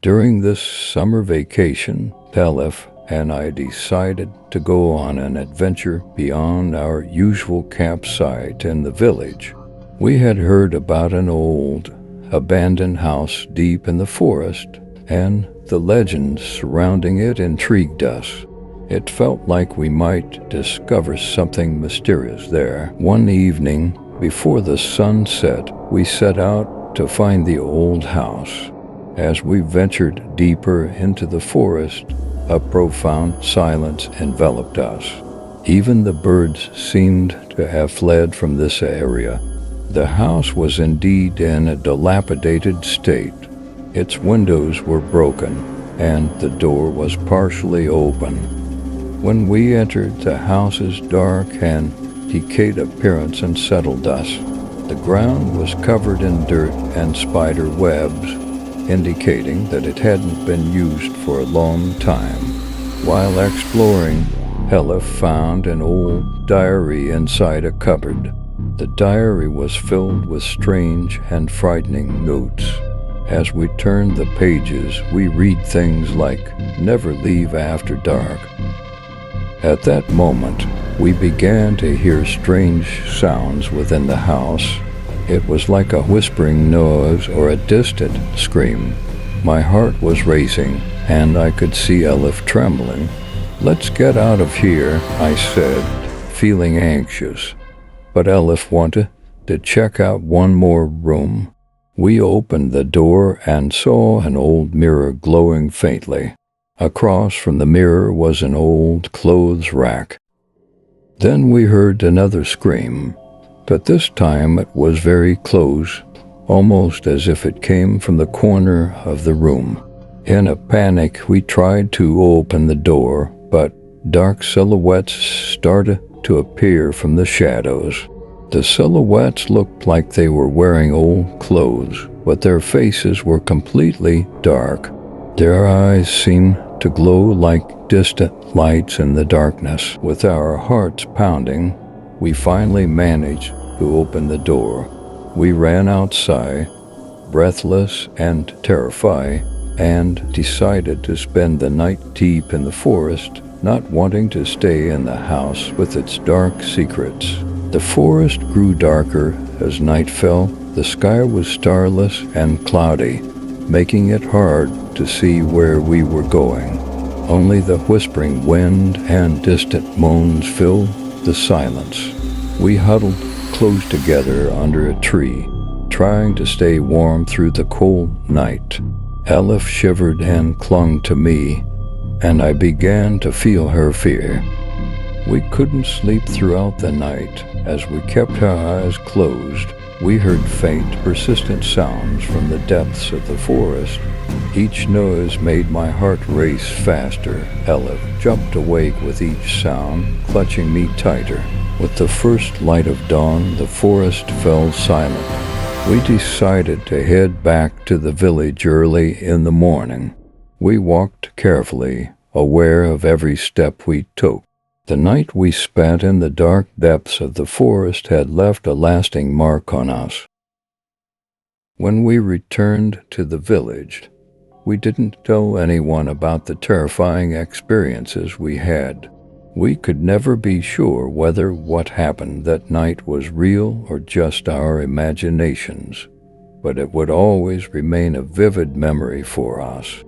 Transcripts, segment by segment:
During this summer vacation, Elif and I decided to go on an adventure beyond our usual campsite in the village. We had heard about an old, abandoned house deep in the forest, and the legends surrounding it intrigued us. It felt like we might discover something mysterious there. One evening, before the sun set, we set out to find the old house. As we ventured deeper into the forest, a profound silence enveloped us. Even the birds seemed to have fled from this area. The house was indeed in a dilapidated state. Its windows were broken, and the door was partially open. When we entered, the house's dark and decayed appearance unsettled us. The ground was covered in dirt and spider webs, indicating that it hadn't been used for a long time. While exploring, Elif found an old diary inside a cupboard. The diary was filled with strange and frightening notes. As we turned the pages, we read things like, "Never leave after dark." At that moment, we began to hear strange sounds within the house. It was like a whispering noise or a distant scream. My heart was racing, and I could see Elif trembling. "Let's get out of here," I said, feeling anxious. But Elif wanted to check out one more room. We opened the door and saw an old mirror glowing faintly. Across from the mirror was an old clothes rack. Then we heard another scream, but this time it was very close, almost as if it came from the corner of the room. In a panic, we tried to open the door, but dark silhouettes started to appear from the shadows. The silhouettes looked like they were wearing old clothes, but their faces were completely dark. Their eyes seemed to glow like distant lights in the darkness. With our hearts pounding, we finally managed to open the door. We ran outside, breathless and terrified, and decided to spend the night deep in the forest, not wanting to stay in the house with its dark secrets. The forest grew darker as night fell. The sky was starless and cloudy, making it hard to see where we were going. Only the whispering wind and distant moans filled the silence. We huddled close together under a tree, trying to stay warm through the cold night. Elif shivered and clung to me, and I began to feel her fear. We couldn't sleep throughout the night. As we kept our eyes closed, we heard faint, persistent sounds from the depths of the forest. Each noise made my heart race faster. Elif jumped awake with each sound, clutching me tighter. With the first light of dawn, the forest fell silent. We decided to head back to the village early in the morning. We walked carefully, aware of every step we took. The night we spent in the dark depths of the forest had left a lasting mark on us. When we returned to the village, we didn't tell anyone about the terrifying experiences we had. We could never be sure whether what happened that night was real or just our imaginations, but it would always remain a vivid memory for us.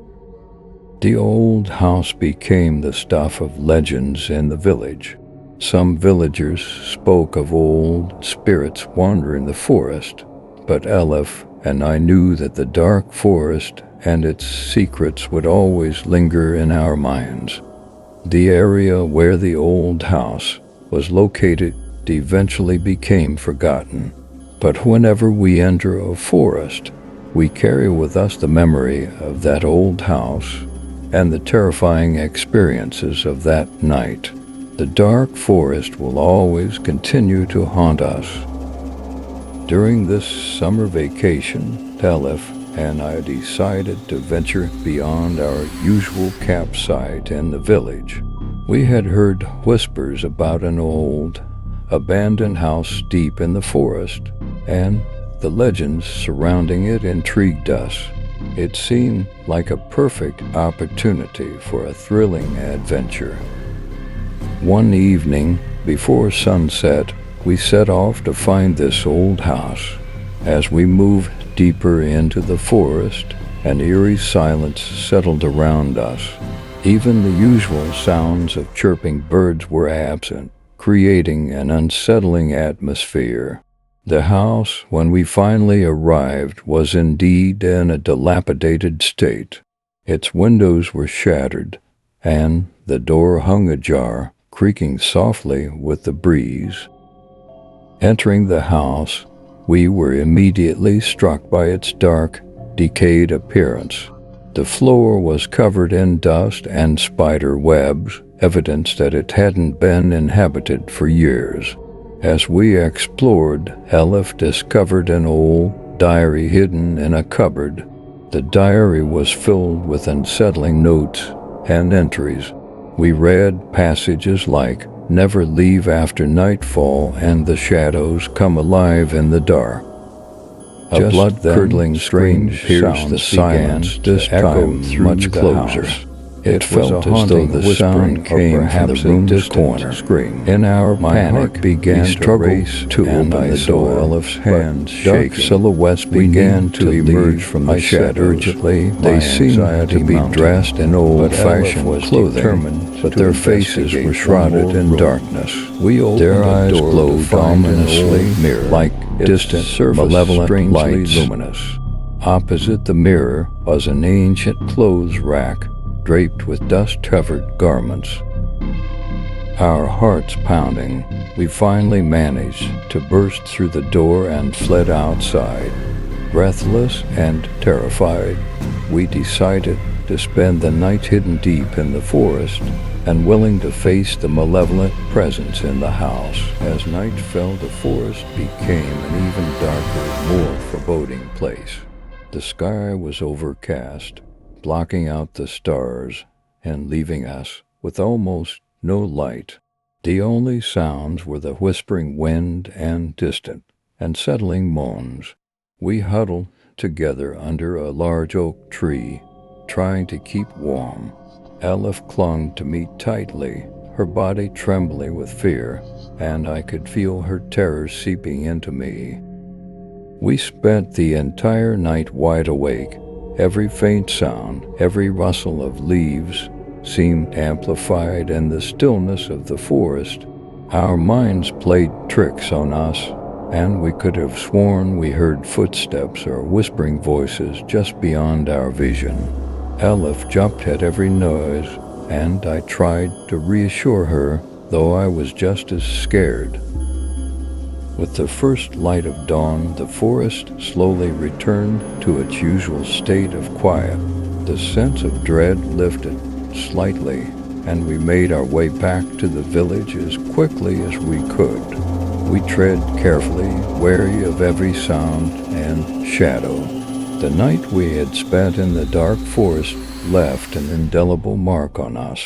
The old house became the stuff of legends in the village. Some villagers spoke of old spirits wandering the forest, but Elif and I knew that the dark forest and its secrets would always linger in our minds. The area where the old house was located eventually became forgotten, but whenever we enter a forest, we carry with us the memory of that old house and the terrifying experiences of that night. The dark forest will always continue to haunt us. During this summer vacation, Elif and I decided to venture beyond our usual campsite in the village. We had heard whispers about an old, abandoned house deep in the forest, and the legends surrounding it intrigued us. It seemed like a perfect opportunity for a thrilling adventure. One evening, before sunset, we set off to find this old house. As we moved deeper into the forest, an eerie silence settled around us. Even the usual sounds of chirping birds were absent, creating an unsettling atmosphere. The house, when we finally arrived, was indeed in a dilapidated state. Its windows were shattered, and the door hung ajar, creaking softly with the breeze. Entering the house, we were immediately struck by its dark, decayed appearance. The floor was covered in dust and spider webs, evidence that it hadn't been inhabited for years. As we explored, Elif discovered an old diary hidden in a cupboard. The diary was filled with unsettling notes and entries. We read passages like, "Never leave after nightfall and the shadows come alive in the dark." A blood-curdling scream pierced the silence to echo much closer. It felt as though the sound came from the room's corner. In our panic, began to race to open the door. Elif's hands shaking. Silhouettes began to emerge from the shadows. They seemed to be dressed in old-fashioned clothing, but their faces were shrouded in darkness. Their eyes glowed ominously, like distant, malevolent lights. Luminous. Opposite the mirror was an ancient clothes rack, draped with dust-covered garments. Our hearts pounding, we finally managed to burst through the door and fled outside. Breathless and terrified, we decided to spend the night hidden deep in the forest and willing to face the malevolent presence in the house. As night fell, the forest became an even darker, more foreboding place. The sky was overcast, blocking out the stars and leaving us with almost no light. The only sounds were the whispering wind and distant, unsettling moans. We huddled together under a large oak tree, trying to keep warm. Elif clung to me tightly, her body trembling with fear, and I could feel her terror seeping into me. We spent the entire night wide awake. Every faint sound, every rustle of leaves seemed amplified in the stillness of the forest. Our minds played tricks on us, and we could have sworn we heard footsteps or whispering voices just beyond our vision. Elif jumped at every noise, and I tried to reassure her, though I was just as scared. With the first light of dawn, the forest slowly returned to its usual state of quiet. The sense of dread lifted slightly, and we made our way back to the village as quickly as we could. We tread carefully, wary of every sound and shadow. The night we had spent in the dark forest left an indelible mark on us.